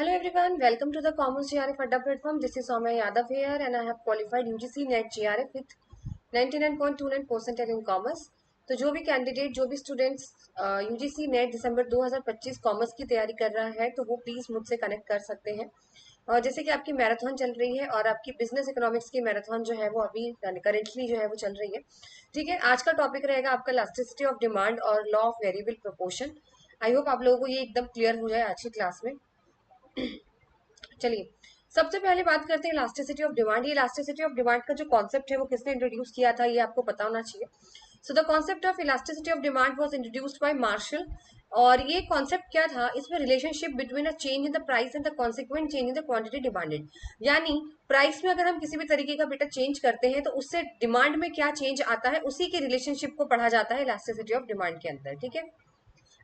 Hello everyone, welcome to the Commerce GRF Adda platform. This is Soumya Yadav here and I have qualified UGC NET GRF with 99.29 percentile in Commerce. तो जो भी candidate जो भी students UGC net दिसंबर 2025 commerce की तैयारी कर रहा है तो वो प्लीज मुझसे कनेक्ट कर सकते हैं। और जैसे कि आपकी मैराथन चल रही है और आपकी बिजनेस इकोनॉमिक्स की मैराथन जो है वो अभी करेंटली जो है वो चल रही है। ठीक है, आज का टॉपिक रहेगा आपका इलास्टिसिटी ऑफ डिमांड और law of variable proportion. I hope आप लोगों को ये एकदम क्लियर हो जाए आज की क्लास में। चलिए, सबसे पहले बात करते हैं इलास्टिसिटी ऑफ डिमांड। ये इलास्टिसिटी ऑफ डिमांड का जो कॉन्सेप्ट है वो किसने इंट्रोड्यूस किया था ये आपको पता होना चाहिए। So the concept of elasticity of demand was introduced by Marshall. और ये कॉन्सेप्ट क्या था, इसमें relationship between a change in the price and the consequent change in the quantity demanded. यानी प्राइस में अगर हम किसी भी तरीके का बेटा चेंज करते हैं तो उससे डिमांड में क्या चेंज आता है, उसी के रिलेशनशिप को पढ़ा जाता है इलास्टिसिटी ऑफ डिमांड के अंदर। ठीक है,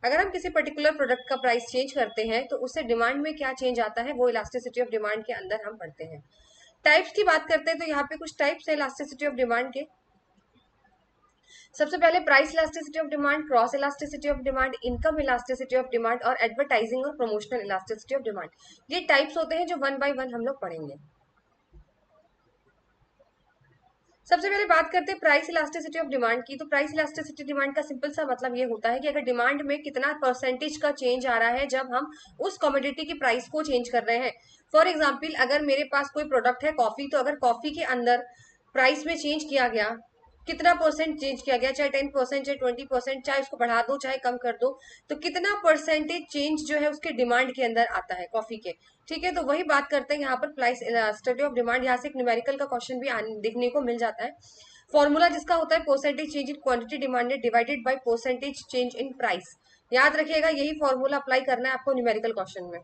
अगर हम किसी पर्टिकुलर प्रोडक्ट का प्राइस चेंज करते हैं तो उससे डिमांड में क्या चेंज आता है वो इलास्टिसिटी ऑफ डिमांड के अंदर हम पढ़ते हैं। टाइप्स की बात करते हैं तो यहाँ पे कुछ टाइप्स है इलास्टिसिटी ऑफ डिमांड के। सबसे पहले price elasticity of demand, cross elasticity of demand, income elasticity of demand और एडवर्टाइजिंग और प्रमोशनल इलास्टिसिटी ऑफ डिमांड। ये टाइप्स होते हैं जो वन बाय वन हम लोग पढ़ेंगे। सबसे पहले बात करते हैं प्राइस इलास्टिसिटी ऑफ डिमांड की। तो प्राइस इलास्टिसिटी डिमांड का सिंपल सा मतलब ये होता है कि अगर डिमांड में कितना परसेंटेज का चेंज आ रहा है जब हम उस कमोडिटी की प्राइस को चेंज कर रहे हैं। फॉर एग्जाम्पल, अगर मेरे पास कोई प्रोडक्ट है कॉफी, तो अगर कॉफी के अंदर प्राइस में चेंज किया गया, कितना परसेंट चेंज किया गया, चाहे 10%, चाहे 20%, चाहे उसको बढ़ा दो चाहे कम कर दो, तो कितना परसेंटेज चेंज जो है उसके डिमांड के अंदर आता है कॉफी के। ठीक है, तो वही बात करते हैं यहाँ पर प्राइस इलास्टिसिटी ऑफ डिमांड। यहाँ से एक न्यूमेरिकल का क्वेश्चन भी देखने को मिल जाता है। फॉर्मूला जिसका होता है percentage change in quantity demanded divided by percentage change in price. याद रखिएगा, यही फॉर्मूला अप्लाई करना है आपको न्यूमेरिकल क्वेश्चन में।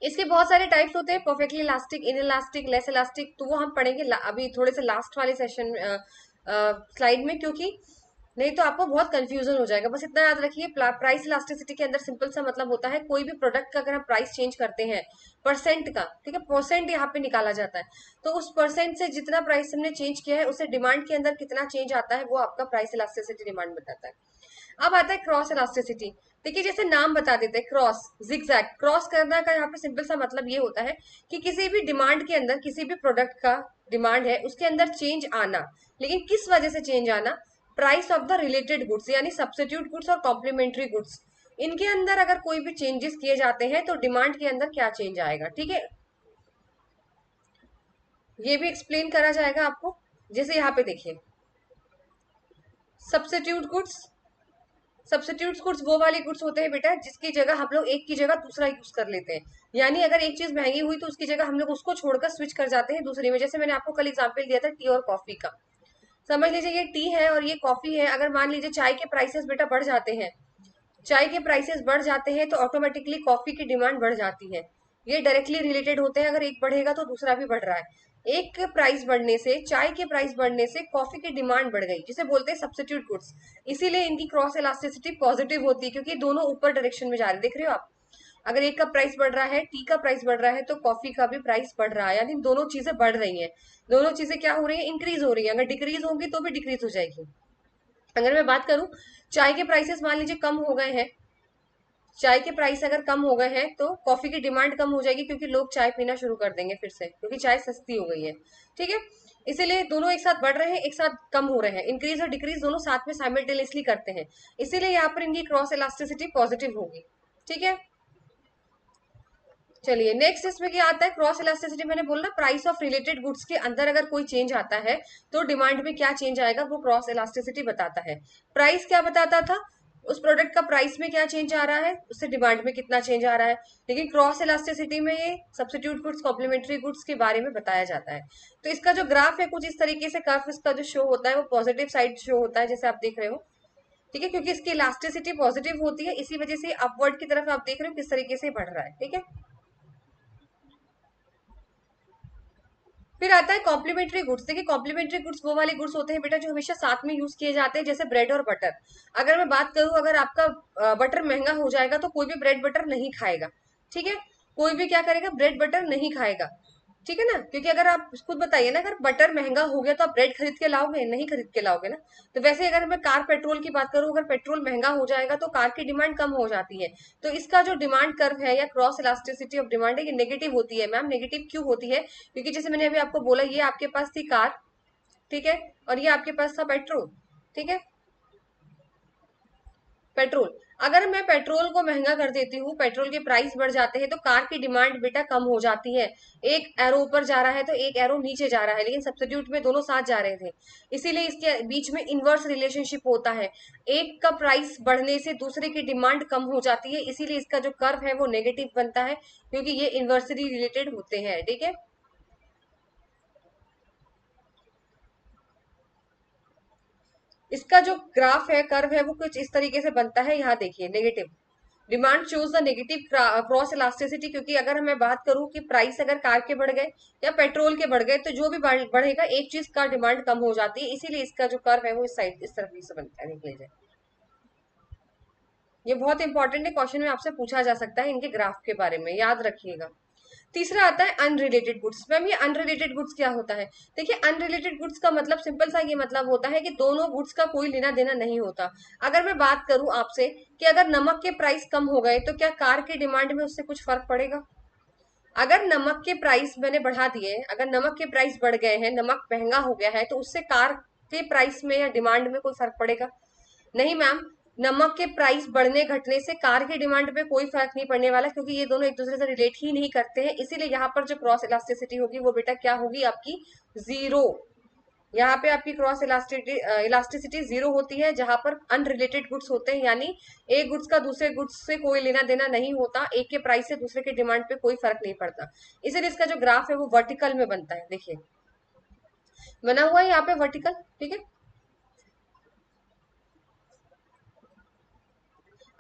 इसके बहुत सारे टाइप्स होते हैं, perfectly elastic, in elastic, less elastic, तो वो हम पढ़ेंगे अभी थोड़े से लास्ट वाले सेशन स्लाइड में, क्योंकि नहीं तो आपको बहुत कंफ्यूजन हो जाएगा। बस इतना याद रखिए, प्राइस इलास्टिसिटी के अंदर सिंपल सा मतलब होता है कोई भी प्रोडक्ट का अगर हम प्राइस चेंज करते हैं परसेंट का, ठीक है, परसेंट यहाँ पे निकाला जाता है, तो उस परसेंट से जितना प्राइस हमने चेंज किया है उससे डिमांड के अंदर कितना चेंज आता है वो आपका प्राइस इलास्टिसिटी डिमांड बताता है। अब आता है क्रॉस इलास्टिसिटी। देखिए, जैसे नाम बता देते हैं क्रॉस, जिगजैग। क्रॉस करना का यहाँ पे सिंपल सा मतलब ये होता है कि किसी भी डिमांड के अंदर, किसी भी प्रोडक्ट का डिमांड है उसके अंदर चेंज आना, लेकिन किस वजह से चेंज आना, price of the related goods यानी सब्स्टिट्यूट गुड्स और कॉम्प्लीमेंट्री गुड्स, इनके अंदर अगर कोई भी चेंजेस किए जाते हैं तो डिमांड के अंदर क्या चेंज आएगा। ठीक है, ये भी एक्सप्लेन करा जाएगा आपको। जैसे यहाँ पे देखिए, सब्स्टिट्यूट गुड्स, सब्स्टिट्यूट गुड्स वो वाले गुड्स होते हैं बेटा जिसकी जगह हम लोग एक की जगह दूसरा यूज कर लेते हैं। यानी अगर एक चीज महंगी हुई तो उसकी जगह हम लोग उसको छोड़कर स्विच कर जाते हैं दूसरी में। जैसे मैंने आपको कल एग्जांपल दिया था टी और कॉफी का। समझ लीजिए ये टी है और ये कॉफी है। अगर मान लीजिए चाय के प्राइसेस बेटा बढ़ जाते हैं, चाय के प्राइसेस बढ़ जाते हैं तो ऑटोमेटिकली कॉफी की डिमांड बढ़ जाती है। ये डायरेक्टली रिलेटेड होते हैं, अगर एक बढ़ेगा तो दूसरा भी बढ़ रहा है। एक प्राइस बढ़ने से, चाय के प्राइस बढ़ने से कॉफी की डिमांड बढ़ गई, जिसे बोलते हैं सब्स्टिट्यूट गुड्स। इसीलिए इनकी क्रॉस इलास्टिसिटी पॉजिटिव होती है, क्योंकि दोनों ऊपर डायरेक्शन में जा रहे हैं। देख रहे हो आप, अगर एक का प्राइस बढ़ रहा है, टी का प्राइस बढ़ रहा है, तो कॉफी का भी प्राइस बढ़ रहा है, यानी दोनों चीजें बढ़ रही हैं। दोनों चीजें क्या हो रही है, इंक्रीज हो रही है। अगर डिक्रीज होगी तो भी डिक्रीज हो जाएगी। अगर मैं बात करूं, चाय के प्राइसेस मान लीजिए कम हो गए हैं, चाय के प्राइस अगर कम हो गए हैं तो कॉफी की डिमांड कम हो जाएगी, क्योंकि लोग चाय पीना शुरू कर देंगे फिर से, क्योंकि चाय सस्ती हो गई है। ठीक है, इसीलिए दोनों एक साथ बढ़ रहे हैं, एक साथ कम हो रहे हैं। इंक्रीज और डिक्रीज दोनों साथ में साइमल्टेनियसली करते हैं, इसीलिए यहाँ पर इनकी क्रॉस इलास्टिसिटी पॉजिटिव होगी। ठीक है, चलिए नेक्स्ट इसमें क्या आता है, क्रॉस इलास्टिसिटी। मैंने बोला प्राइस ऑफ रिलेटेड गुड्स के अंदर अगर कोई चेंज आता है तो डिमांड में क्या चेंज आएगा वो क्रॉस इलास्टिसिटी बताता है। प्राइस क्या बताता था, उस प्रोडक्ट का प्राइस में क्या चेंज आ रहा है, उससे डिमांड में कितना चेंज आ रहा है। लेकिन क्रॉस इलास्टिसिटी में ये सब्स्टिट्यूट गुड्स, कॉम्प्लीमेंट्री गुड्स के बारे में बताया जाता है। तो इसका जो ग्राफ है कुछ इस तरीके से, कर्व इसका जो शो होता है वो पॉजिटिव साइड शो होता है, जैसे आप देख रहे हो। ठीक है, क्योंकि इसकी इलास्टिसिटी पॉजिटिव होती है, इसी वजह से अपवर्ड की तरफ आप देख रहे हो किस तरीके से बढ़ रहा है। ठीक है, फिर आता है कॉम्प्लीमेंट्री गुड्स। देखिए, कॉम्प्लीमेंट्री गुड्स वो वाले गुड्स होते हैं बेटा जो हमेशा साथ में यूज किए जाते हैं, जैसे ब्रेड और बटर। अगर मैं बात करूं, अगर आपका बटर महंगा हो जाएगा तो कोई भी ब्रेड बटर नहीं खाएगा। ठीक है, कोई भी क्या करेगा, ब्रेड बटर नहीं खाएगा। ठीक है ना, क्योंकि अगर आप खुद बताइए ना, अगर बटर महंगा हो गया तो आप ब्रेड खरीद के लाओगे? नहीं खरीद के लाओगे ना। तो वैसे अगर मैं कार पेट्रोल की बात करूं, अगर पेट्रोल महंगा हो जाएगा तो कार की डिमांड कम हो जाती है। तो इसका जो डिमांड कर्व है या क्रॉस इलास्टिसिटी ऑफ डिमांड है, ये नेगेटिव होती है। मैम नेगेटिव क्यों होती है? क्योंकि जैसे मैंने अभी आपको बोला, ये आपके पास थी कार, ठीक है, और ये आपके पास था पेट्रोल, ठीक है, पेट्रोल। अगर मैं पेट्रोल को महंगा कर देती हूँ, पेट्रोल के प्राइस बढ़ जाते हैं, तो कार की डिमांड बेटा कम हो जाती है। एक एरो ऊपर जा रहा है तो एक एरो नीचे जा रहा है, लेकिन सब्स्टिट्यूट में दोनों साथ जा रहे थे, इसीलिए इसके बीच में इनवर्स रिलेशनशिप होता है। एक का प्राइस बढ़ने से दूसरे की डिमांड कम हो जाती है, इसीलिए इसका जो कर्व है वो नेगेटिव बनता है, क्योंकि ये इन्वर्सली रिलेटेड होते हैं, ठीक है। इसका जो ग्राफ है, कर्व है, वो कुछ इस तरीके से बनता है। यहाँ देखिए, negative demand shows the negative cross elasticity, क्योंकि अगर मैं बात करूं कि प्राइस अगर कार के बढ़ गए या पेट्रोल के बढ़ गए, तो जो भी बढ़ेगा एक चीज का डिमांड कम हो जाती है, इसीलिए इसका जो कर्व है वो इस साइड, इस तरफ से बनता है। देख लीजिए, ये बहुत इंपॉर्टेंट है, क्वेश्चन में आपसे पूछा जा सकता है इनके ग्राफ के बारे में, याद रखिएगा। तीसरा आता है अनरिलेटेड गुड्स। मैम ये अनरिलेटेड गुड्स क्या होता है? देखिए, अनरिलेटेड गुड्स का मतलब सिंपल सा ये मतलब होता है कि दोनों गुड्स का कोई लेना देना नहीं होता। अगर मैं बात करूं आपसे कि अगर नमक के प्राइस कम हो गए तो क्या कार की डिमांड में उससे कुछ फर्क पड़ेगा? अगर नमक के प्राइस मैंने बढ़ा दिए, अगर नमक के प्राइस बढ़ गए हैं, नमक महंगा हो गया है, तो उससे कार के प्राइस में या डिमांड में कोई फर्क पड़ेगा? नहीं मैम, नमक के प्राइस बढ़ने घटने से कार की डिमांड पे कोई फर्क नहीं पड़ने वाला, क्योंकि ये दोनों एक दूसरे से रिलेट ही नहीं करते हैं। इसीलिए यहाँ पर जो क्रॉस इलास्टिसिटी होगी वो बेटा क्या होगी आपकी? जीरो। यहाँ पे आपकी क्रॉस इलास्टिसिटी जीरो होती है, जहां पर अनरिलेटेड गुड्स होते हैं, यानी एक गुड्स का दूसरे गुड्स से कोई लेना देना नहीं होता, एक के प्राइस से दूसरे के डिमांड पे कोई फर्क नहीं पड़ता। इसीलिए इसका जो ग्राफ है वो वर्टिकल में बनता है। देखिए, बना हुआ है यहाँ पे वर्टिकल, ठीक है।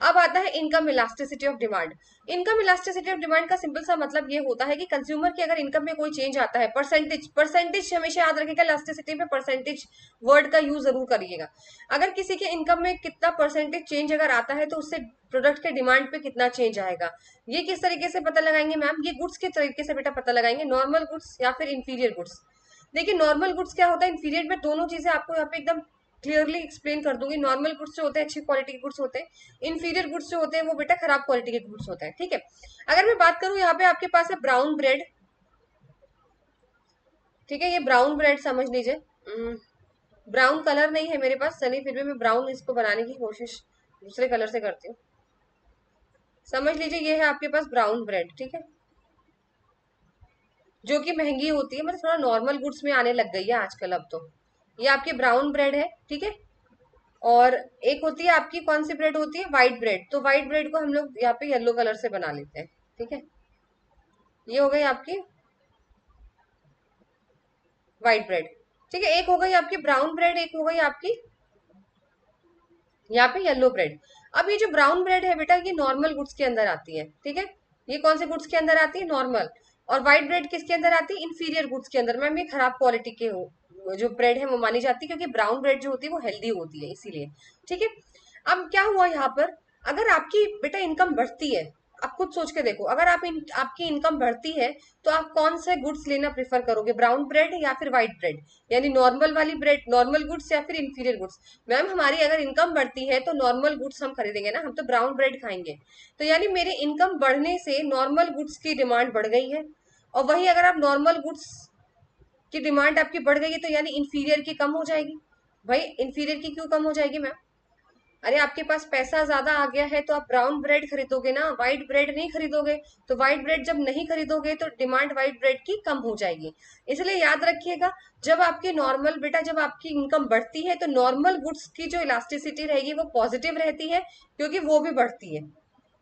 अब आता है income elasticity of demand. Income elasticity of demand का सिंपल सा मतलब ये होता है कि कंज्यूमर की अगर इनकम में कोई चेंज आता है, परसेंटेज, परसेंटेज हमेशा याद रखिएगा, इलास्टिसिटी में परसेंटेज वर्ड का यूज जरूर करिएगा। अगर किसी के इनकम में कितना परसेंटेज चेंज अगर आता है, तो उससे प्रोडक्ट के डिमांड पे कितना चेंज आएगा। ये किस तरीके से पता लगाएंगे मैम? ये गुड्स के तरीके से बेटा पता लगाएंगे, नॉर्मल गुड्स या फिर इंफीरियर गुड्स। देखिए, नॉर्मल गुड्स क्या होता है, इंफीरियर में दोनों चीजें आपको यहाँ पे एकदम क्लियरली एक्सप्लेन कर दूंगी। नॉर्मल गुड्स जो होते हैं अच्छी क्वालिटी के गुड्स होते हैं, इंफीरियर गुड्स जो होते हैं वो बेटा खराब क्वालिटी के गुड्स होते हैं, ठीक है। अगर मैं बात करूं, यहाँ पे आपके पास है ब्राउन ब्रेड, ठीक है, ये ब्राउन ब्रेड समझ लीजिए। ब्राउन कलर नहीं है मेरे पास सनी, फिर भी मैं ब्राउन इसको बनाने की कोशिश दूसरे कलर से करती हूँ। समझ लीजिए, ये है आपके पास ब्राउन ब्रेड, ठीक है, जो कि महंगी होती है, मतलब थोड़ा नॉर्मल गुड्स में आने लग गई है आजकल अब तो। ये आपकी ब्राउन ब्रेड है, ठीक है। और एक होती है आपकी, कौन सी ब्रेड होती है? White bread. तो व्हाइट ब्रेड को हम लोग यहाँ पे येलो कलर से बना लेते हैं, ठीक है। ये हो गई आपकी व्हाइट ब्रेड, ठीक है। एक हो गई आपकी ब्राउन ब्रेड, एक हो गई आपकी यहाँ पे येलो ब्रेड। अब ये जो ब्राउन ब्रेड है बेटा, ये नॉर्मल गुड्स के अंदर आती है, ठीक है। ये कौन से गुड्स के अंदर आती है? नॉर्मल। और व्हाइट ब्रेड किसके अंदर आती है? इंफीरियर गुड्स के अंदर। मैम ये खराब क्वालिटी के जो ब्रेड है वो मानी जाती है, क्योंकि ब्राउन ब्रेड जो होती है वो हेल्दी होती है, इसीलिए, ठीक है। अब क्या हुआ यहाँ पर, अगर आपकी बेटा इनकम बढ़ती है, आप खुद सोच के देखो, अगर आपकी इनकम बढ़ती है, तो आप कौन से गुड्स लेना प्रेफर करोगे? ब्राउन ब्रेड या फिर व्हाइट ब्रेड, यानी नॉर्मल वाली ब्रेड, नॉर्मल गुड्स या फिर इंफीरियर गुड्स? मैम हमारी अगर इनकम बढ़ती है तो नॉर्मल गुड्स हम खरीदेंगे ना, हम तो ब्राउन ब्रेड खाएंगे। तो यानी मेरे इनकम बढ़ने से नॉर्मल गुड्स की डिमांड बढ़ गई है, और वही अगर आप नॉर्मल गुड्स की डिमांड आपकी बढ़ गई है, तो यानी इंफीरियर की कम हो जाएगी। भाई इंफीरियर की क्यों कम हो जाएगी मैम? अरे आपके पास पैसा ज्यादा आ गया है तो आप ब्राउन ब्रेड खरीदोगे ना, व्हाइट ब्रेड नहीं खरीदोगे। तो व्हाइट ब्रेड जब नहीं खरीदोगे तो डिमांड व्हाइट ब्रेड की कम हो जाएगी। इसलिए याद रखिएगा, जब आपकी नॉर्मल बेटा, जब आपकी इनकम बढ़ती है तो नॉर्मल गुड्स की जो इलास्टिसिटी रहेगी वो पॉजिटिव रहती है, क्योंकि वो भी बढ़ती है,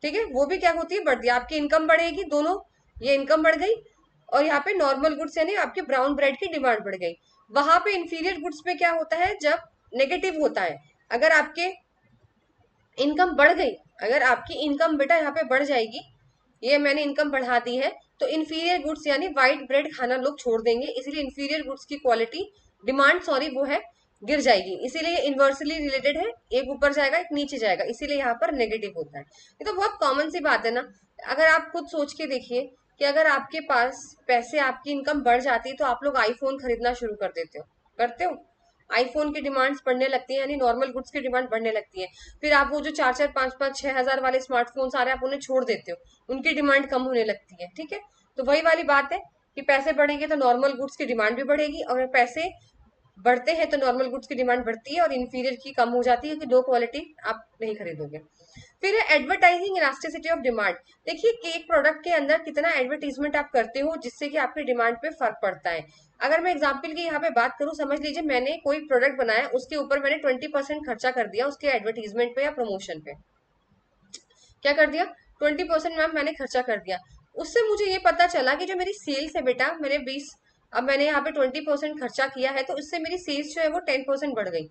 ठीक है। वो भी क्या होती है? बढ़ती है। आपकी इनकम बढ़ेगी, दोनों, ये इनकम बढ़ गई और यहाँ पे नॉर्मल गुड्स यानी आपके ब्राउन ब्रेड की डिमांड बढ़ गई। वहां पे इंफीरियर गुड्स पे क्या होता है? जब नेगेटिव होता है। अगर आपके इनकम बढ़ गई, अगर आपकी इनकम बेटा यहाँ पे बढ़ जाएगी, ये मैंने इनकम बढ़ा दी है, तो इंफीरियर गुड्स यानी व्हाइट ब्रेड खाना लोग छोड़ देंगे, इसीलिए इंफीरियर गुड्स की क्वालिटी, डिमांड सॉरी, वो है गिर जाएगी। इसीलिए इन्वर्सली रिलेटेड है, एक ऊपर जाएगा एक नीचे जाएगा, इसीलिए यहाँ पर नेगेटिव होता है। ये तो बहुत कॉमन सी बात है ना। अगर आप खुद सोच के देखिए कि अगर आपके पास पैसे, आपकी इनकम बढ़ जाती है तो आप लोग आईफोन खरीदना शुरू कर देते हो, करते हो? आईफोन की डिमांड्स बढ़ने लगती है, यानी नॉर्मल गुड्स की डिमांड बढ़ने लगती है। फिर आप वो जो 4-4, 5-5, 6 हजार वाले स्मार्टफोन्स आ रहे हैं, आप उन्हें छोड़ देते हो, उनकी डिमांड कम होने लगती है। ठीक है, तो वही वाली बात है कि पैसे बढ़ेंगे तो नॉर्मल गुड्स की डिमांड भी बढ़ेगी, और पैसे बढ़ते हैं तो नॉर्मल गुड्स की डिमांड बढ़ती है और इंफीरियर की कम हो जाती है, कि लो क्वालिटी आप नहीं खरीदोगे। फिर है एडवर्टाइजिंग इलास्टिसिटी ऑफ डिमांड। देखिए कि एक प्रोडक्ट के अंदर कितना एडवर्टीजमेंट आप करते हो जिससे कि आपकी डिमांड पे फर्क पड़ता है। अगर मैं एग्जांपल की यहाँ पे बात करूँ, समझ लीजिए मैंने कोई प्रोडक्ट बनाया, उसके ऊपर मैंने 20% खर्चा कर दिया उसके एडवर्टीजमेंट पे या प्रमोशन पे। क्या कर दिया? 20% मैम मैंने खर्चा कर दिया। उससे मुझे ये पता चला कि जो मेरी सेल्स है बेटा, मैंने 20, अब मैंने यहाँ पे 20% खर्चा किया है, तो उससे मेरी सेल्स जो है वो 10% बढ़ गई।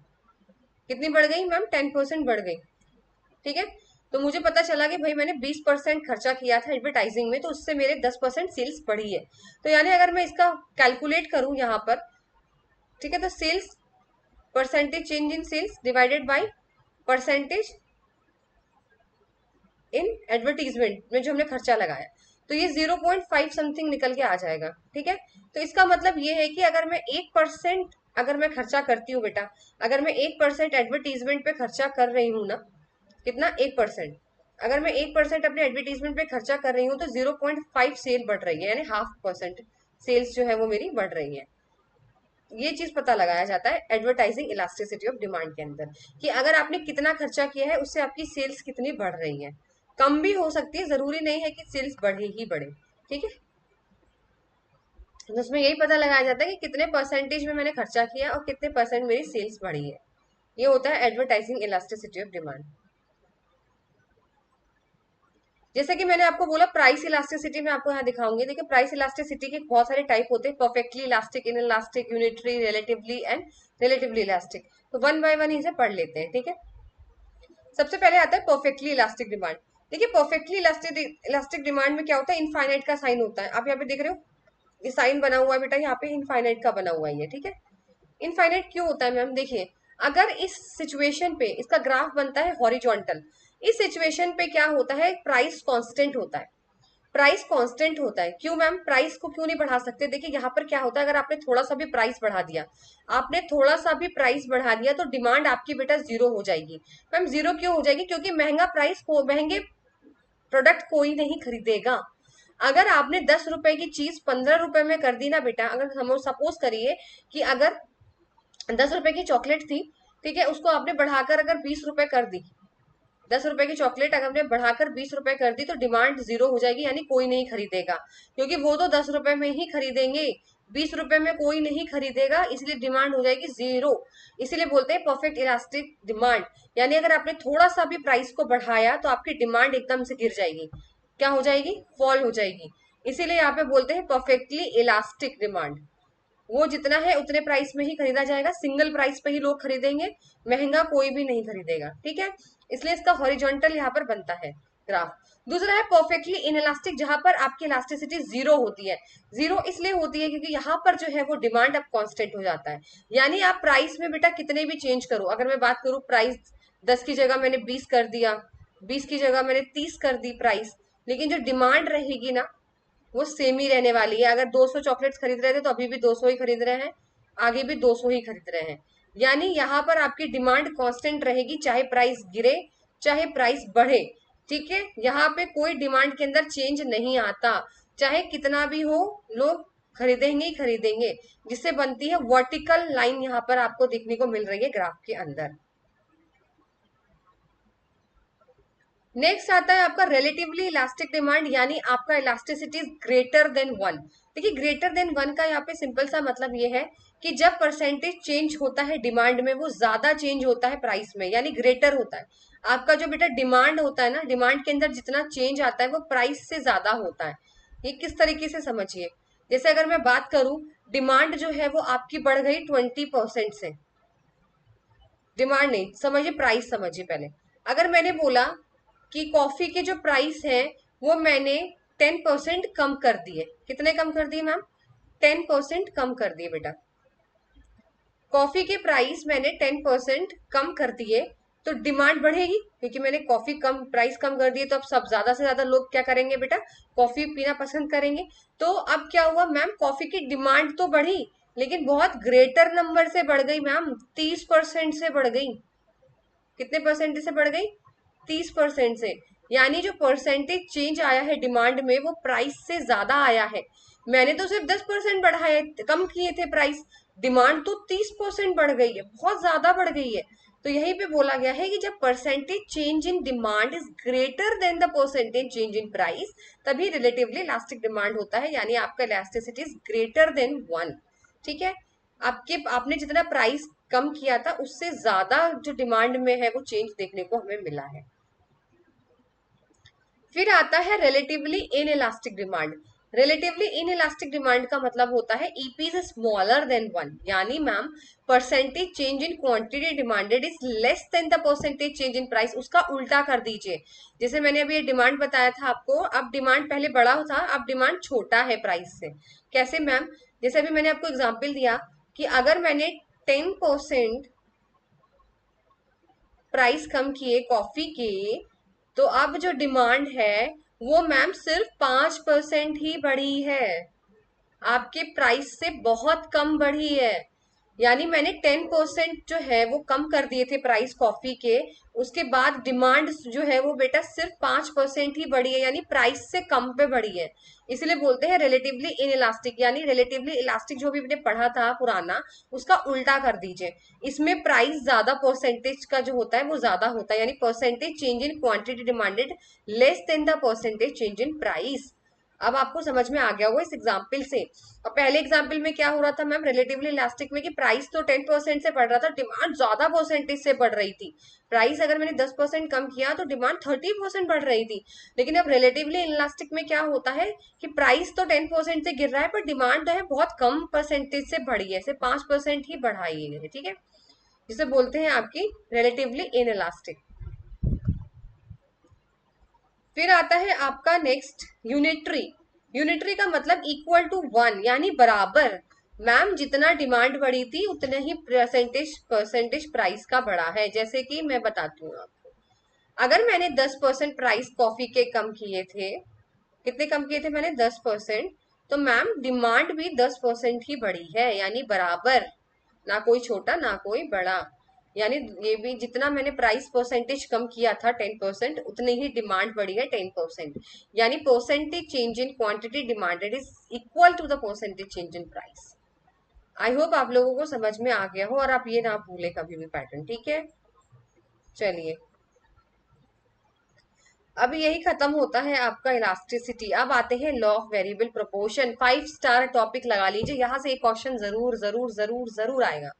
कितनी बढ़ गई मैम? 10% बढ़ गई। ठीक है, तो मुझे पता चला कि भाई मैंने 20% खर्चा किया था एडवर्टाइजिंग में, तो उससे मेरे 10% सेल्स बढ़ी है। तो यानी अगर मैं इसका कैलकुलेट करूं यहाँ पर, ठीक है, तो sales, percentage change in sales divided by percentage in advertisement में जो हमने खर्चा लगाया, तो ये 0.5 समथिंग निकल के आ जाएगा। ठीक है, तो इसका मतलब ये है कि अगर मैं 1% अगर मैं खर्चा करती हूँ बेटा, अगर मैं 1% एडवर्टीजमेंट पे खर्चा कर रही हूँ ना, कितना? 1%। अगर मैं 1% अपने एडवर्टीजमेंट पे खर्चा कर रही हूँ तो 0.5 सेल बढ़ रही है, यानी 0.5% सेल्स जो है वो मेरी बढ़ रही है। ये चीज पता लगाया जाता है एडवर्टाइजिंग इलास्टिसिटी ऑफ डिमांड के अंदर, कि अगर आपने कितना खर्चा किया है उससे आपकी सेल्स कितनी बढ़ रही है। कम भी हो सकती है, जरूरी नहीं है कि सेल्स बढ़े ही बढ़े। ठीक है, तो उसमें यही पता लगाया जाता है कि कितने परसेंटेज में मैंने खर्चा किया और कितने परसेंट मेरी सेल्स बढ़ी है। ये होता है एडवर्टाइजिंग इलास्टिसिटी ऑफ डिमांड। जैसे कि मैंने आपको बोला प्राइस इलास्टिसिटी में आपको यहाँ दिखाऊंगी। देखिए प्राइस इलास्टिसिटी के बहुत सारे टाइप होते हैं, perfectly elastic, in elastic, unitary, relatively and relatively elastic. तो वन बाय वन इसे पढ़ लेते हैं। ठीक है, सबसे पहले आता है परफेक्टली इलास्टिक डिमांड। देखिए परफेक्टली इलास्टिक डिमांड में क्या होता है? इनफाइनाइट का साइन होता है। आप यहाँ पे देख रहे हो, ये साइन बना हुआ है बेटा, यहाँ पे इनफाइनाइट का बना हुआ है ये। ठीक है, इनफाइनाइट क्यों होता है मैम? देखिए अगर इस सिचुएशन पे इसका ग्राफ बनता है हॉरिजॉन्टल, इस सिचुएशन पे क्या होता है? प्राइस कांस्टेंट होता है। प्राइस कांस्टेंट होता है। क्यों मैम? प्राइस को क्यों नहीं बढ़ा सकते? देखिए यहाँ पर क्या होता है, अगर आपने थोड़ा सा भी प्राइस बढ़ा दिया, आपने थोड़ा सा भी प्राइस बढ़ा दिया तो डिमांड आपकी बेटा जीरो हो जाएगी। मैम जीरो क्यों हो जाएगी? क्योंकि महंगा प्राइस को, महंगे प्रोडक्ट कोई नहीं खरीदेगा। अगर आपने 10 रुपए की चीज 15 रुपए में कर दी ना बेटा, अगर हम सपोज करिए कि अगर 10 रुपए की चॉकलेट थी, ठीक है, उसको आपने बढ़ाकर अगर 20 रुपए कर दी, 10 रुपए की चॉकलेट अगर हमने बढ़ाकर 20 रुपए कर दी तो डिमांड जीरो हो जाएगी, यानी कोई नहीं खरीदेगा। क्योंकि वो तो 10 रुपए में ही खरीदेंगे, 20 रुपए में कोई नहीं खरीदेगा, इसलिए डिमांड हो जाएगी जीरो। इसीलिए बोलते हैं परफेक्ट इलास्टिक डिमांड। यानी अगर आपने थोड़ा सा भी प्राइस को बढ़ाया तो आपकी डिमांड एकदम से गिर जाएगी। क्या हो जाएगी? फॉल हो जाएगी। इसीलिए यहाँ पे बोलते हैं परफेक्टली इलास्टिक डिमांड। वो जितना है उतने प्राइस में ही खरीदा जाएगा, सिंगल प्राइस पे ही लोग खरीदेंगे, महंगा कोई भी नहीं खरीदेगा। ठीक है, इसलिए इसका हॉरिजॉन्टल यहाँ पर बनता है ग्राफ। दूसरा है परफेक्टली इनइलास्टिक, जहां पर आपकी इलास्टिसिटी जीरो होती है। जीरो इसलिए होती है क्योंकि यहाँ पर जो है वो डिमांड अब कांस्टेंट हो जाता है। यानी आप प्राइस में बेटा कितने भी चेंज करो, अगर मैं बात करूं प्राइस 10 की जगह मैंने 20 कर दिया, 20 की जगह मैंने 30 कर दी प्राइस, लेकिन जो डिमांड रहेगी ना वो सेम ही रहने वाली है। अगर 200 चॉकलेट्स खरीद रहे थे तो अभी भी 200 ही खरीद रहे हैं, आगे भी 200 ही खरीद रहे हैं। यानी यहाँ पर आपकी डिमांड कांस्टेंट रहेगी, चाहे प्राइस गिरे चाहे प्राइस बढ़े। ठीक है, यहाँ पे कोई डिमांड के अंदर चेंज नहीं आता, चाहे कितना भी हो लोग खरीदेंगे ही खरीदेंगे, जिससे बनती है वर्टिकल लाइन, यहाँ पर आपको देखने को मिल रही है ग्राफ के अंदर। नेक्स्ट आता है आपका रिलेटिवली इलास्टिक डिमांड, यानी आपका इलास्टिसिटी ग्रेटर देन 1। देखिए ग्रेटर देन 1 का यहाँ पे सिंपल सा मतलब ये है कि जब परसेंटेज चेंज होता है डिमांड में, वो ज्यादा चेंज होता है प्राइस में, यानी ग्रेटर होता है। आपका जो बेटा डिमांड होता है ना, डिमांड के अंदर जितना चेंज आता है वो प्राइस से ज्यादा होता है। ये किस तरीके से समझिए, जैसे अगर मैं बात करूं, डिमांड जो है वो आपकी बढ़ गई 20% से, डिमांड नहीं समझिए, प्राइस समझिए पहले। अगर मैंने बोला कि कॉफी के जो प्राइस है वो मैंने 10% कम कर दिए, कितने कम कर दिए मैम? 10% कम कर दिए बेटा। कॉफी के प्राइस मैंने 10% कम कर दिए, तो डिमांड बढ़ेगी, क्योंकि मैंने कॉफी कम प्राइस कम कर दी है, तो अब सब ज्यादा से ज्यादा लोग क्या करेंगे बेटा, कॉफी पीना पसंद करेंगे। तो अब क्या हुआ मैम, कॉफी की डिमांड तो बढ़ी, लेकिन बहुत ग्रेटर नंबर से बढ़ गई मैम, 30% से बढ़ गई। कितने परसेंट से बढ़ गई, 30% से। यानी जो परसेंटेज चेंज आया है डिमांड में वो प्राइस से ज्यादा आया है। मैंने तो सिर्फ 10% बढ़ाए, कम किए थे प्राइस, डिमांड तो 30% बढ़ गई है, बहुत ज्यादा बढ़ गई है। तो यहीं पे बोला गया है कि जब percentage change in demand is greater than the percentage change in price, तभी रिलेटिवली इलास्टिक डिमांड होता है, यानी आपका इलास्टिसिटी इज ग्रेटर देन 1। ठीक है, आपने जितना प्राइस कम किया था उससे ज्यादा जो डिमांड में है वो चेंज देखने को हमें मिला है। फिर आता है relatively in elastic demand. Relatively in elastic demand का मतलब होता है ईपी इज स्मॉलर देन 1, यानी ma'am percentage change in quantity demanded is less than the percentage change in price. उसका उल्टा कर दीजिए। जैसे मैंने अभी ये डिमांड बताया था आपको, अब डिमांड पहले बड़ा था, अब डिमांड छोटा है प्राइस से। कैसे मैम, जैसे अभी मैंने आपको एग्जाम्पल दिया कि अगर मैंने 10% प्राइस कम किए कॉफी के, तो अब जो डिमांड है वो मैम सिर्फ 5% ही बढ़ी है, आपके प्राइस से बहुत कम बढ़ी है। यानी मैंने 10% जो है वो कम कर दिए थे प्राइस कॉफी के, उसके बाद डिमांड जो है वो बेटा सिर्फ 5% ही बढ़ी है, यानी प्राइस से कम पे बढ़ी है। इसलिए बोलते हैं रिलेटिवली इन इलास्टिक, यानी रिलेटिवली इलास्टिक जो भी हमने पढ़ा था पुराना, उसका उल्टा कर दीजिए। इसमें प्राइस ज्यादा परसेंटेज का जो होता है वो ज्यादा होता है, यानी percentage change in quantity demanded less than the percentage change in price. अब आपको समझ में आ गया होगा इस एग्जाम्पल से। और पहले एग्जाम्पल में क्या हो रहा था मैम, रिलेटिवली इलास्टिक में कि प्राइस तो 10% से बढ़ रहा था, डिमांड ज्यादा परसेंटेज से बढ़ रही थी। प्राइस अगर मैंने 10% कम किया तो डिमांड 30% बढ़ रही थी। लेकिन अब रिलेटिवली इलास्टिक में क्या होता है कि प्राइस तो 10% से गिर रहा है, पर डिमांड जो है बहुत कम परसेंटेज से बढ़ी है, सिर्फ 5% ही बढ़ाई है। ठीक है, जिसे बोलते हैं आपकी रिलेटिवली इन इलास्टिक। फिर आता है आपका नेक्स्ट यूनिटरी। यूनिटरी का मतलब इक्वल टू 1, यानी बराबर। मैम जितना डिमांड बढ़ी थी उतने ही परसेंटेज प्राइस का बढ़ा है। जैसे कि मैं बताती हूँ आपको, अगर मैंने 10% प्राइस कॉफी के कम किए थे, कितने कम किए थे मैंने, 10%, तो मैम डिमांड भी 10% ही बढ़ी है, यानी बराबर, ना कोई छोटा ना कोई बड़ा। यानी ये भी जितना मैंने प्राइस परसेंटेज कम किया था 10%, उतनी ही डिमांड बढ़ी है 10%। यानी percentage change in quantity demanded is equal to the percentage change in price. I hope आप लोगों को समझ में आ गया हो और आप ये ना भूले कभी भी पैटर्न। ठीक है, चलिए अब यही खत्म होता है आपका इलास्टिसिटी। अब आते हैं law of variable proportion. 5 star topic लगा लीजिए, यहाँ से एक क्वेश्चन जरूर जरूर जरूर जरूर आएगा।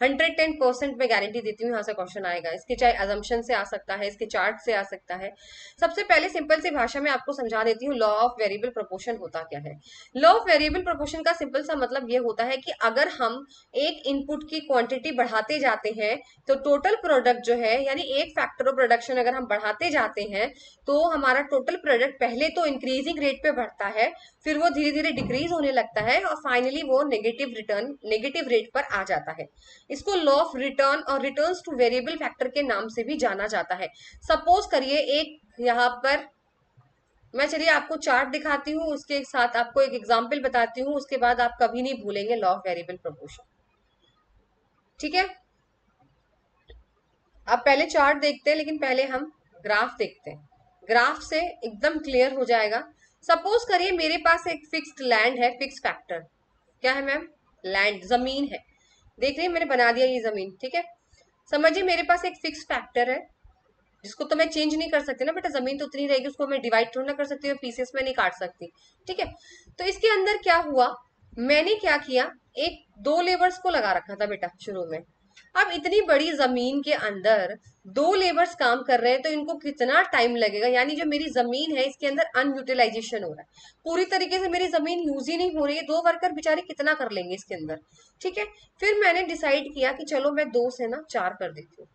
110% में गारंटी देती हूँ यहाँ से क्वेश्चन आएगा। इसके चाहे अजम्पशन से आ सकता है, इसके चार्ट से आ सकता है। सबसे पहले सिंपल सी भाषा में आपको समझा देती हूँ लॉ ऑफ वेरिएबल प्रोपोर्शन होता क्या है। लॉ ऑफ वेरिएबल प्रोपोर्शन का सिंपल सा मतलब ये होता है कि अगर हम एक इनपुट की क्वांटिटी बढ़ाते जाते हैं, तो टोटल प्रोडक्ट जो है, यानी एक फैक्टर ऑफ प्रोडक्शन अगर हम बढ़ाते जाते हैं, तो हमारा टोटल प्रोडक्ट पहले तो इंक्रीजिंग रेट पे बढ़ता है, फिर वो धीरे धीरे डिक्रीज होने लगता है, और फाइनली वो नेगेटिव रेट पर आ जाता है। इसको लॉ ऑफ रिटर्न और रिटर्न्स टू वेरिएबल फैक्टर के नाम से भी जाना जाता है। सपोज करिए एक यहाँ पर मैं, चलिए आपको चार्ट दिखाती हूँ, उसके साथ आपको एक एग्जाम्पल बताती हूँ, उसके बाद आप कभी नहीं भूलेंगे लॉ ऑफ वेरिएबल प्रोपोर्शन। ठीक है, अब पहले चार्ट देखते हैं, लेकिन पहले हम ग्राफ देखते हैं। ग्राफ से एकदम क्लियर हो जाएगा। सपोज करिए मेरे पास एक फिक्स्ड लैंड है, फिक्स फैक्टर क्या है मैम, लैंड, जमीन है। देख रही है मैंने बना दिया ये जमीन। ठीक है, समझिए मेरे पास एक फिक्स फैक्टर है, जिसको तो मैं चेंज नहीं कर सकती ना बेटा, जमीन तो उतनी रहेगी, उसको मैं डिवाइड थोड़ा ना कर सकती हूँ, पीसेस में नहीं काट सकती। ठीक है, तो इसके अंदर क्या हुआ, मैंने क्या किया, एक दो लेबर्स को लगा रखा था बेटा शुरू में। अब इतनी बड़ी जमीन के अंदर दो लेबर्स काम कर रहे हैं, तो इनको कितना टाइम लगेगा, यानी जो मेरी जमीन है इसके अंदर अनयूटिलाइजेशन हो रहा है, पूरी तरीके से मेरी जमीन यूज ही नहीं हो रही है, दो वर्कर बेचारे कितना कर लेंगे इसके अंदर। ठीक है, फिर मैंने डिसाइड किया कि चलो मैं 2 से ना 4 कर देती हूँ।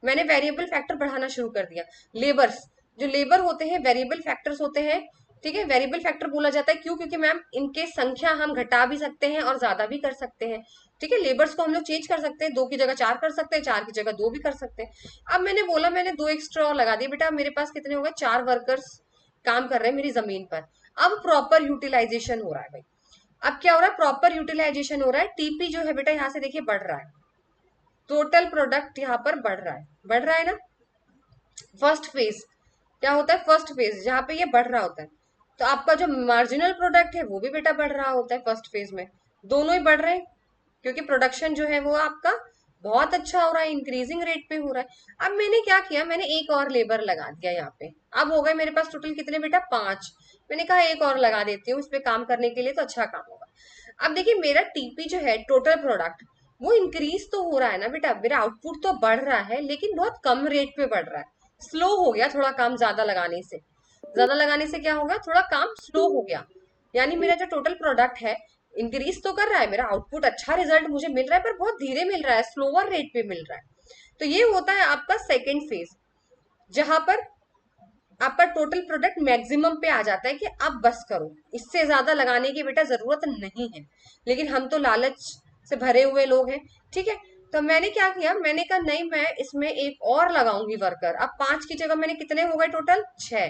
मैंने वेरिएबल फैक्टर बढ़ाना शुरू कर दिया। लेबर्स, जो लेबर होते हैं वेरिएबल फैक्टर्स होते हैं, ठीक है, वेरिएबल फैक्टर बोला जाता है क्यों, क्योंकि मैम इनके संख्या हम घटा भी सकते हैं और ज्यादा भी कर सकते हैं। ठीक है, लेबर्स को हम लोग चेंज कर सकते हैं, 2 की जगह 4 कर सकते हैं, 4 की जगह 2 भी कर सकते हैं। अब मैंने बोला मैंने 2 एक्स्ट्रा और लगा दिए, बेटा मेरे पास कितने हो गए, 4 वर्कर्स काम कर रहे हैं मेरी जमीन पर। अब प्रॉपर यूटिलाइजेशन हो रहा है भाई। अब क्या हो रहा है, प्रॉपर यूटिलाइजेशन हो रहा है, टीपी जो है बेटा यहाँ से देखिए बढ़ रहा है, टोटल प्रोडक्ट यहाँ पर बढ़ रहा है ना। फर्स्ट फेज क्या होता है, फर्स्ट फेज जहां पे ये बढ़ रहा होता है, तो आपका जो मार्जिनल प्रोडक्ट है वो भी बेटा बढ़ रहा होता है फर्स्ट फेज में। दोनों ही बढ़ रहे हैं क्योंकि प्रोडक्शन जो है वो आपका बहुत अच्छा हो रहा है, इंक्रीजिंग रेट पे हो रहा है। अब मैंने क्या किया, मैंने एक और लेबर लगा दिया यहाँ पे। अब हो गए मेरे पास टोटल कितने बेटा, 5। मैंने कहा एक और लगा देती हूँ इस पे काम करने के लिए, तो अच्छा काम होगा। अब देखिए मेरा टीपी जो है टोटल प्रोडक्ट, वो इंक्रीज तो हो रहा है ना बेटा, मेरा आउटपुट तो बढ़ रहा है लेकिन बहुत कम रेट पे बढ़ रहा है, स्लो हो गया थोड़ा काम ज्यादा लगाने से। ज्यादा लगाने से क्या होगा, थोड़ा काम स्लो हो गया। यानी मेरा जो टोटल प्रोडक्ट है इंक्रीज तो कर रहा है, मेरा आउटपुट अच्छा रिजल्ट मुझे मिल रहा है, पर बहुत धीरे मिल रहा है, स्लोअर रेट पे मिल रहा है। तो ये होता है आपका सेकेंड फेज, जहां पर आपका टोटल प्रोडक्ट मैक्सिमम पे आ जाता है कि अब बस करो, इससे ज्यादा लगाने की बेटा जरूरत नहीं है। लेकिन हम तो लालच से भरे हुए लोग हैं। ठीक है, तो मैंने क्या किया, मैंने कहा नहीं मैं इसमें एक और लगाऊंगी वर्कर। अब 5 की जगह मैंने कितने हो गए टोटल, 6।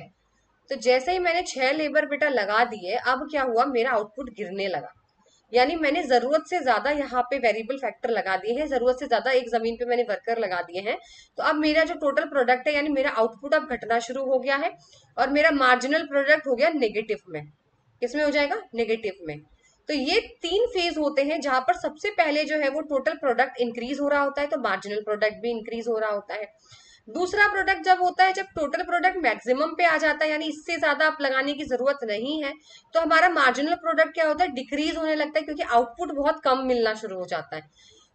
तो जैसे ही मैंने 6 लेबर बेटा लगा दिए, अब क्या हुआ, मेरा आउटपुट गिरने लगा। यानी मैंने जरूरत से ज्यादा यहाँ पे वेरिएबल फैक्टर लगा दिए हैं, जरूरत से ज्यादा एक जमीन पे मैंने वर्कर लगा दिए हैं। तो अब मेरा जो टोटल प्रोडक्ट है यानी मेरा आउटपुट अब घटना शुरू हो गया है, और मेरा मार्जिनल प्रोडक्ट हो गया नेगेटिव में। किसमें हो जाएगा, नेगेटिव में। तो ये 3 फेज होते हैं जहां पर सबसे पहले जो है वो टोटल प्रोडक्ट इंक्रीज हो रहा होता है, तो मार्जिनल प्रोडक्ट भी इंक्रीज हो रहा होता है। दूसरा प्रोडक्ट जब होता है, जब टोटल प्रोडक्ट मैक्सिमम पे आ जाता है, यानी इससे ज्यादा आप लगाने की जरूरत नहीं है, तो हमारा मार्जिनल प्रोडक्ट क्या होता है, डिक्रीज होने लगता है, क्योंकि आउटपुट बहुत कम मिलना शुरू हो जाता है।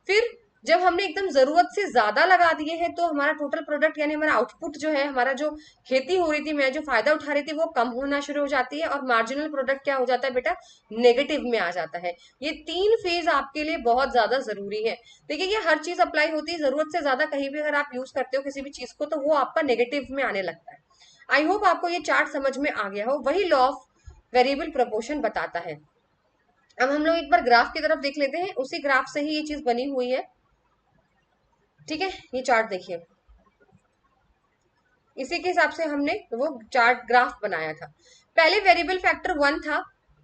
फिर जब हमने एकदम जरूरत से ज्यादा लगा दिए हैं, तो हमारा टोटल प्रोडक्ट यानी हमारा आउटपुट जो है, हमारा जो खेती हो रही थी, मैं जो फायदा उठा रही थी, वो कम होना शुरू हो जाती है, और मार्जिनल प्रोडक्ट क्या हो जाता है बेटा, नेगेटिव में आ जाता है। ये 3 फेज आपके लिए बहुत ज्यादा जरूरी है। देखिए ये हर चीज अप्लाई होती है, जरूरत से ज्यादा कहीं भी अगर आप यूज करते हो किसी भी चीज को, तो वो आपका नेगेटिव में आने लगता है। आई होप आपको ये चार्ट समझ में आ गया हो, वही लॉ ऑफ वेरिएबल प्रोपोर्शन बताता है। अब हम लोग एक बार ग्राफ की तरफ देख लेते हैं, उसी ग्राफ से ही ये चीज बनी हुई है। ठीक है, ये चार्ट देखिए, इसी के हिसाब से हमने वो चार्ट ग्राफ बनाया था। पहले वेरिएबल फैक्टर 1 था,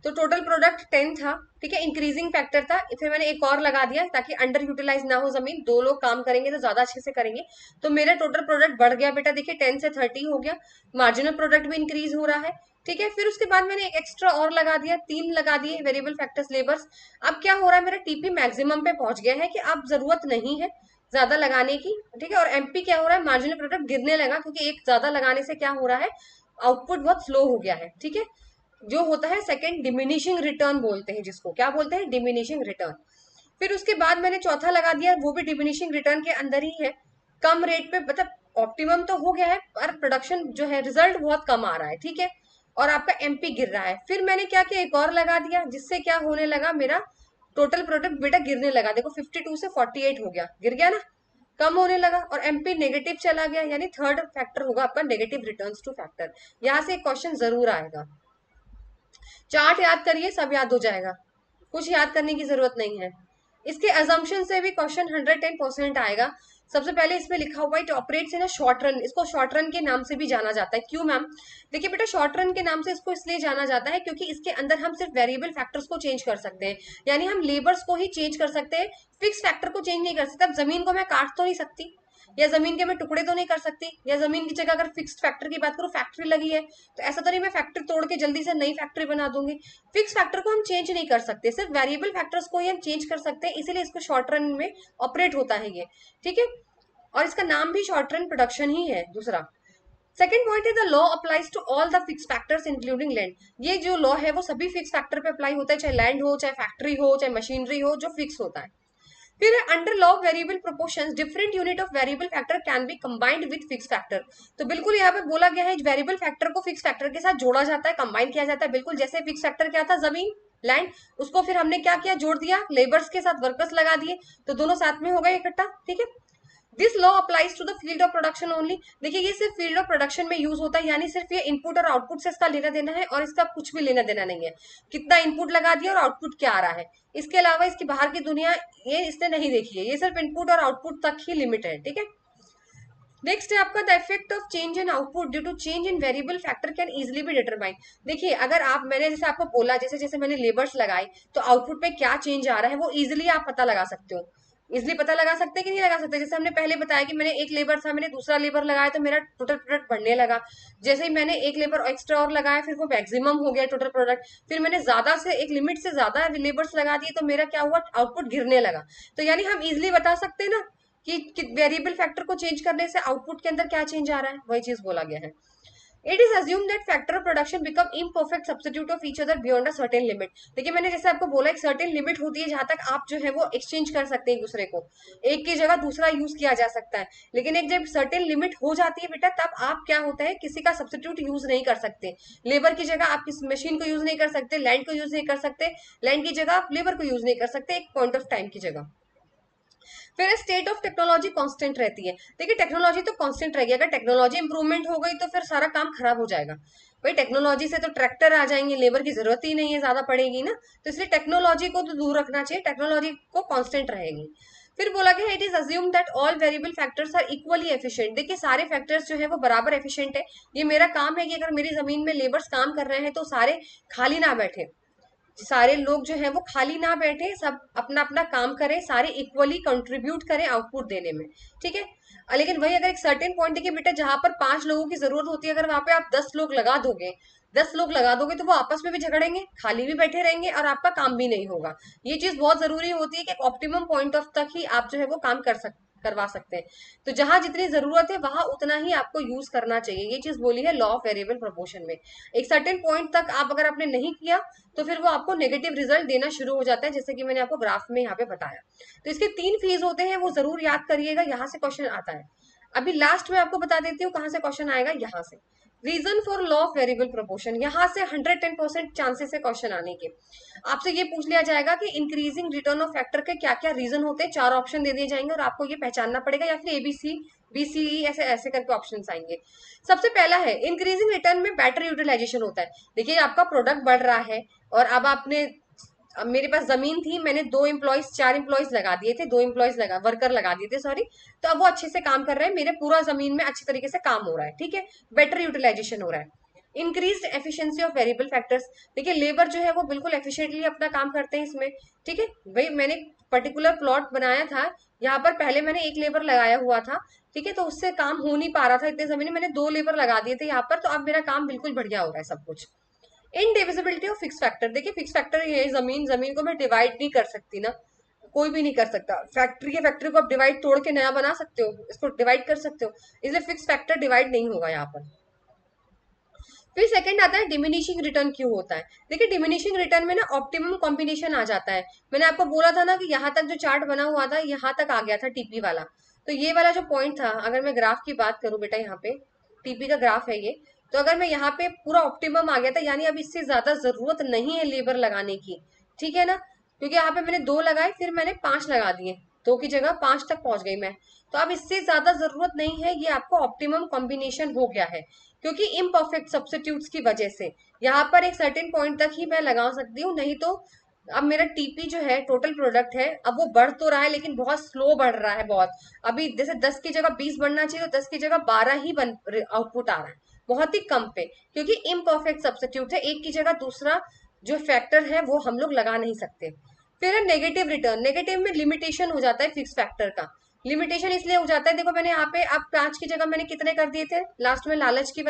तो टोटल प्रोडक्ट 10 था। ठीक है, इंक्रीजिंग फैक्टर था, फिर मैंने एक और लगा दिया ताकि अंडर यूटिलाइज ना हो जमीन, 2 लोग काम करेंगे तो ज्यादा अच्छे से करेंगे। तो मेरा टोटल प्रोडक्ट बढ़ गया बेटा, देखिए 10 से 30 हो गया, मार्जिनल प्रोडक्ट भी इंक्रीज हो रहा है। ठीक है, फिर उसके बाद मैंने एक एक्स्ट्रा और लगा दिया, 3 लगा दिए वेरिएबल फैक्टर्स लेबर्स। अब क्या हो रहा है, मेरा टीपी मैक्सिमम पे पहुंच गया है कि अब जरूरत नहीं है ज्यादा लगाने की। ठीक है, और एमपी क्या हो रहा है, मार्जिनल प्रोडक्ट गिरने लगा, क्योंकि एक ज्यादा लगाने से क्या हो रहा है, आउटपुट बहुत स्लो हो गया है। ठीक है, जो होता है सेकंड डिमिनिशिंग रिटर्न बोलते हैं, जिसको क्या बोलते हैं, डिमिनिशिंग रिटर्न। फिर उसके बाद मैंने चौथा लगा दिया, वो भी डिमिनिशिंग रिटर्न के अंदर ही है, कम रेट पे, मतलब ऑप्टिमम तो हो गया है पर प्रोडक्शन जो है रिजल्ट बहुत कम आ रहा है। ठीक है, और आपका एमपी गिर रहा है। फिर मैंने क्या किया, एक और लगा दिया, जिससे क्या होने लगा, मेरा टोटल प्रोडक्ट बेटा गिरने लगा। देखो 52 से 48 हो गया, गिर गया ना, कम होने लगा, और एमपी नेगेटिव चला गया। यानी थर्ड फैक्टर होगा आपका नेगेटिव रिटर्न्स टू फैक्टर। यहां से एक क्वेश्चन जरूर आएगा। चार्ट याद करिए, सब याद हो जाएगा, कुछ याद करने की जरूरत नहीं है। इसके अजम्पशन से भी क्वेश्चन 110% आएगा। सबसे पहले इसमें लिखा हुआ है it operates in a short run. इसको शॉर्ट रन के नाम से भी जाना जाता है, क्यों मैम, देखिए बेटा शॉर्ट रन के नाम से इसको इसलिए जाना जाता है क्योंकि इसके अंदर हम सिर्फ वेरिएबल फैक्टर्स को चेंज कर सकते हैं, यानी हम लेबर्स को ही चेंज कर सकते हैं, फिक्स फैक्टर को चेंज नहीं कर सकते। अब जमीन को मैं काट तो नहीं सकती, या जमीन के मैं टुकड़े तो नहीं कर सकती, या जमीन की जगह अगर फिक्स्ड फैक्टर की बात करूं, फैक्ट्री लगी है, तो ऐसा तो नहीं मैं फैक्ट्री तोड़ के जल्दी से नई फैक्ट्री बना दूंगी। फिक्स फैक्टर को हम चेंज नहीं कर सकते, सिर्फ वेरिएबल फैक्टर्स को ही हम चेंज कर सकते हैं, इसीलिए इसको शॉर्ट रन में ऑपरेट होता है ये। ठीक है, और इसका नाम भी शॉर्ट रन प्रोडक्शन ही है। दूसरा सेकेंड पॉइंट है the law applies to all the fix factors including land. ये जो लॉ है वो सभी फिक्स फैक्टर पे अप्लाई होता है, चाहे लैंड हो, चाहे फैक्ट्री हो, चाहे मशीनरी हो, जो फिक्स होता है। फिर under law of variable proportions different unit of variable factor can be combined with fix factor. तो बिल्कुल यहाँ पे बोला गया है वेरिएबल फैक्टर को फिक्स फैक्टर के साथ जोड़ा जाता है, कंबाइन किया जाता है, बिल्कुल जैसे फिक्स फैक्टर क्या था, जमीन लैंड, उसको फिर हमने क्या किया, जोड़ दिया, लेबर्स के साथ वर्कर्स लगा दिए, तो दोनों साथ में हो गए इकट्ठा। ठीक है, this law applies to the field of production only. देखिए ये सिर्फ फील्ड ऑफ प्रोडक्शन में यूज होता है, यानी सिर्फ ये इनपुट और आउटपुट से इसका लेना देना है, और इसका कुछ भी लेना देना नहीं है कितना इनपुट लगा दिया और आउटपुट क्या आ रहा है। इसके अलावा इसकी बाहर की दुनिया ये इसने नहीं देखी है, ये सिर्फ इनपुट और आउटपुट तक ही लिमिट है, ठीक है। नेक्स्ट है आपका the effect of change in output due to change in variable factor can easily be determine. देखिए अगर आप, मैंने जैसे आपको बोला, जैसे जैसे मैंने लेबर्स लगाई तो आउटपुट में क्या चेंज आ रहा है वो इजिली आप पता लगा सकते हो। इजिली पता लगा सकते हैं कि नहीं लगा सकते। जैसे हमने पहले बताया कि मैंने एक लेबर था, मैंने दूसरा लेबर लगाया तो मेरा टोटल प्रोडक्ट बढ़ने लगा। जैसे ही मैंने एक लेबर एक्स्ट्रा और लगाया फिर वो मैक्सिमम हो गया टोटल प्रोडक्ट। फिर मैंने ज्यादा से एक लिमिट से ज्यादा लेबर्स लगा दिए तो मेरा क्या हुआ, आउटपुट गिरने लगा। तो यानी हम इजिली बता सकते हैं ना कि वेरिएबल फैक्टर को चेंज करने से आउटपुट के अंदर क्या चेंज आ रहा है, वही चीज बोला गया है। It is assume that factor of production become imperfect substitute of each other beyond a certain limit. देखिए मैंने जैसे आपको बोला एक सर्टेन लिमिट होती है जहां तक आप जो है वो एक्सचेंज कर सकते हैं एक दूसरे को, एक की जगह दूसरा यूज किया जा सकता है। लेकिन एक जब सर्टेन लिमिट हो जाती है बेटा तब आप क्या होता है किसी का सब्स्टिट्यूट यूज नहीं कर सकते। लेबर की जगह आप किस मशीन को यूज नहीं कर सकते, लैंड को यूज नहीं कर सकते, लैंड की जगह आप लेबर को यूज नहीं कर सकते एक पॉइंट ऑफ टाइम की जगह। फिर स्टेट ऑफ टेक्नोलॉजी कांस्टेंट रहती है। देखिए टेक्नोलॉजी तो कांस्टेंट रहेगी, अगर टेक्नोलॉजी इंप्रूवमेंट हो गई तो फिर सारा काम खराब हो जाएगा। भाई टेक्नोलॉजी से तो ट्रैक्टर आ जाएंगे, लेबर की जरूरत ही नहीं है, ज्यादा पड़ेगी ना। तो इसलिए टेक्नोलॉजी को तो दूर रखना चाहिए, टेक्नोलॉजी को कांस्टेंट रहेगी। फिर बोला गया it is assume that all variable factors are equally efficient. देखिए सारे फैक्टर्स जो है वो बराबर एफिशिएंट है। ये मेरा काम है कि अगर मेरी जमीन में लेबर्स काम कर रहे हैं तो सारे खाली ना बैठे, सारे लोग जो है वो खाली ना बैठे, सब अपना अपना काम करें, सारे इक्वली कंट्रीब्यूट करें आउटपुट देने में, ठीक है। लेकिन वही अगर एक सर्टेन पॉइंट देखिए बेटा जहां पर 5 लोगों की जरूरत होती है, अगर वहां पे आप 10 लोग लगा दोगे, 10 लोग लगा दोगे तो वो आपस में भी झगड़ेंगे, खाली भी बैठे रहेंगे और आपका काम भी नहीं होगा। ये चीज बहुत जरूरी होती है कि ऑप्टिमम पॉइंट ऑफ तक ही आप जो है वो काम करवा सकते हैं। तो जहां जितनी जरूरत है वहां उतना ही आपको यूज करना चाहिए, ये चीज बोली है लॉ ऑफ वेरिएबल प्रोपोर्शन में। एक सर्टेन पॉइंट तक आप अगर आपने नहीं किया तो फिर वो आपको नेगेटिव रिजल्ट देना शुरू हो जाता है, जैसे कि मैंने आपको ग्राफ में यहाँ पे बताया। तो इसके 3 फेज होते हैं, वो जरूर याद करिएगा, यहाँ से क्वेश्चन आता है। अभी लास्ट में आपको बता देती हूँ कहाँ से क्वेश्चन आएगा, यहाँ से। Reason for law of variable proportion, यहाँ से 110% चांसेस है क्वेश्चन आने के। आपसे ये पूछ लिया जाएगा कि इंक्रीजिंग रिटर्न ऑफ फैक्टर के क्या क्या रीजन होते हैं, 4 ऑप्शन दे दिए जाएंगे और आपको ये पहचानना पड़ेगा, या फिर एबीसी बीसीई ऐसे ऐसे करके ऑप्शंस आएंगे। सबसे पहला है इंक्रीजिंग रिटर्न में बैटरी यूटिलाइजेशन होता है। देखिए आपका प्रोडक्ट बढ़ रहा है और अब मेरे पास जमीन थी, मैंने 2 एम्प्लॉयज 4 एम्प्लॉयज लगा दिए थे, 2 एम्प्लॉयज वर्कर लगा दिए थे, सॉरी। तो अब वो अच्छे से काम कर रहे हैं, मेरे पूरा जमीन में अच्छी तरीके से काम हो रहा है, ठीक है। बेटर यूटिलाइजेशन हो रहा है। Increase efficiency of variable factors, देखिए लेबर जो है वो बिल्कुल एफिशिएंटली अपना काम करते हैं इसमें, ठीक है। भाई मैंने पर्टिकुलर प्लॉट बनाया था, यहाँ पर पहले मैंने एक लेबर लगाया हुआ था, ठीक है, तो उससे काम हो नहीं पा रहा था इतने जमीन में, मैंने 2 लेबर लगा दिए थे यहाँ पर, तो अब मेरा काम बिल्कुल बढ़िया हो रहा है सब कुछ। इनडिविजिबिलिटी ऑफ फिक्स फैक्टर, देखिए फिक्स फैक्टर ये जमीन जमीन को मैं डिवाइड नहीं कर सकती ना, कोई भी नहीं कर सकता। फैक्ट्री को आप डिवाइड तोड़ के नया बना सकते हो, इसको डिवाइड कर सकते हो, इसलिए फिक्स फैक्टर डिवाइड नहीं होगा यहाँ पर। फिर सेकंड आता है डिमिनिशिंग रिटर्न क्यों होता है। देखिए डिमिनिशिंग रिटर्न में ना ऑप्टिमम कॉम्बिनेशन आ जाता है। मैंने आपको बोला था ना कि यहाँ तक जो चार्ट बना हुआ था यहाँ तक आ गया था टीपी वाला, तो ये वाला जो पॉइंट था, अगर मैं ग्राफ की बात करूं बेटा, यहाँ पे टीपी का ग्राफ है ये, तो अगर मैं यहाँ पे पूरा ऑप्टिमम आ गया था, यानी अब इससे ज्यादा जरूरत नहीं है लेबर लगाने की, ठीक है ना। क्योंकि यहाँ पे मैंने 2 लगाए, फिर मैंने 5 लगा दिए, 2 की जगह 5 तक पहुंच गई मैं, तो अब इससे ज्यादा जरूरत नहीं है, ये आपको ऑप्टिमम कॉम्बिनेशन हो गया है। क्योंकि इम्परफेक्ट सब्स्टिट्यूट्स की वजह से यहाँ पर एक सर्टेन पॉइंट तक ही मैं लगा सकती हूँ, नहीं तो अब मेरा टीपी जो है टोटल प्रोडक्ट है, अब वो बढ़ तो रहा है लेकिन बहुत स्लो बढ़ रहा है बहुत। अभी जैसे 10 की जगह 20 बढ़ना चाहिए तो 10 की जगह 12 ही आउटपुट आ रहा है, बहुत ही कम पे, क्योंकि इम्परफेक्ट सब्स्टिट्यूट है, एक की जगह दूसरा जो फैक्टर है वो हम लोग लगा नहीं सकते। फिर है नेगेटिव रिटर्न, नेगेटिव में लिमिटेशन हो जाता है फिक्स फैक्टर का। लिमिटेशन इसलिए हो जाता है, देखो मैंने यहाँ पे अब 5 की जगह मैंने कितने कर दिए थे लास्ट में, लालच की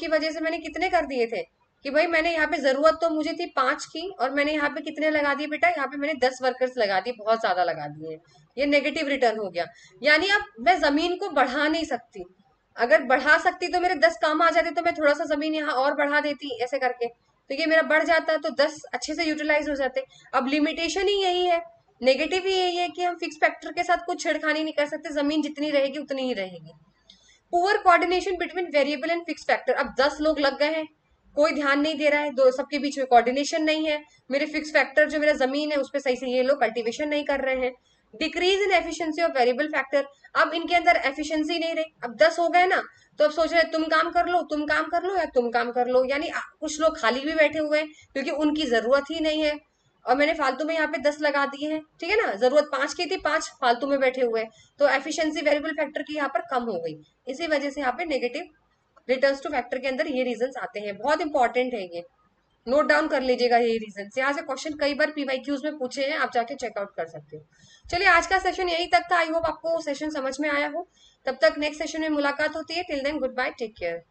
वजह से मैंने कितने कर दिए थे कि भाई मैंने यहाँ पे जरूरत तो मुझे थी 5 की, और मैंने यहाँ पे कितने लगा दिए बेटा, यहाँ पे मैंने 10 वर्कर्स लगा दिए, बहुत ज्यादा लगा दिए, ये नेगेटिव रिटर्न हो गया। यानी अब मैं जमीन को बढ़ा नहीं सकती, अगर बढ़ा सकती तो मेरे 10 काम आ जाते, तो मैं थोड़ा सा जमीन यहाँ और बढ़ा देती ऐसे करके, तो ये मेरा बढ़ जाता, तो 10 अच्छे से यूटिलाइज हो जाते। अब लिमिटेशन ही यही है, नेगेटिव ही यही है कि हम फिक्स फैक्टर के साथ कुछ छेड़खानी नहीं कर सकते, जमीन जितनी रहेगी उतनी ही रहेगी। Poor coordination between variable and fix factor, अब 10 लोग लग गए हैं, कोई ध्यान नहीं दे रहा है, दो सबके बीच में कोऑर्डिनेशन नहीं है, मेरे फिक्स फैक्टर जो मेरा जमीन है उस पर सही से ये लोग कल्टीवेशन नहीं कर रहे हैं, decrease in efficiency of variable factor, अब इनके अंदर एफिशिएंसी नहीं रही, अब 10 हो गए ना, तो अब सोच रहे तुम काम कर लो, तुम काम कर लो, या तुम काम कर लो, यानी कुछ लोग खाली भी बैठे हुए हैं क्योंकि उनकी जरूरत ही नहीं है, और मैंने फालतू में यहाँ पे 10 लगा दिए हैं, ठीक है ना, जरूरत 5 की थी, 5 फालतू में बैठे हुए हैं, तो एफिशिएंसी वेरिएबल फैक्टर की यहाँ पर कम हो गई, इसी वजह से यहाँ पे नेगेटिव रिटर्न्स टू फैक्टर के अंदर ये रीजंस आते हैं, बहुत इंपॉर्टेंट है ये, नोट डाउन कर लीजिएगा ये रीजन। यहाँ से क्वेश्चन कई बार पीवाईक्यूज में पूछे हैं, आप जाके चेकआउट कर सकते हो। चलिए आज का सेशन यही तक था, आई होप आपको सेशन समझ में आया हो, तब तक नेक्स्ट सेशन में मुलाकात होती है, till then goodbye, take care.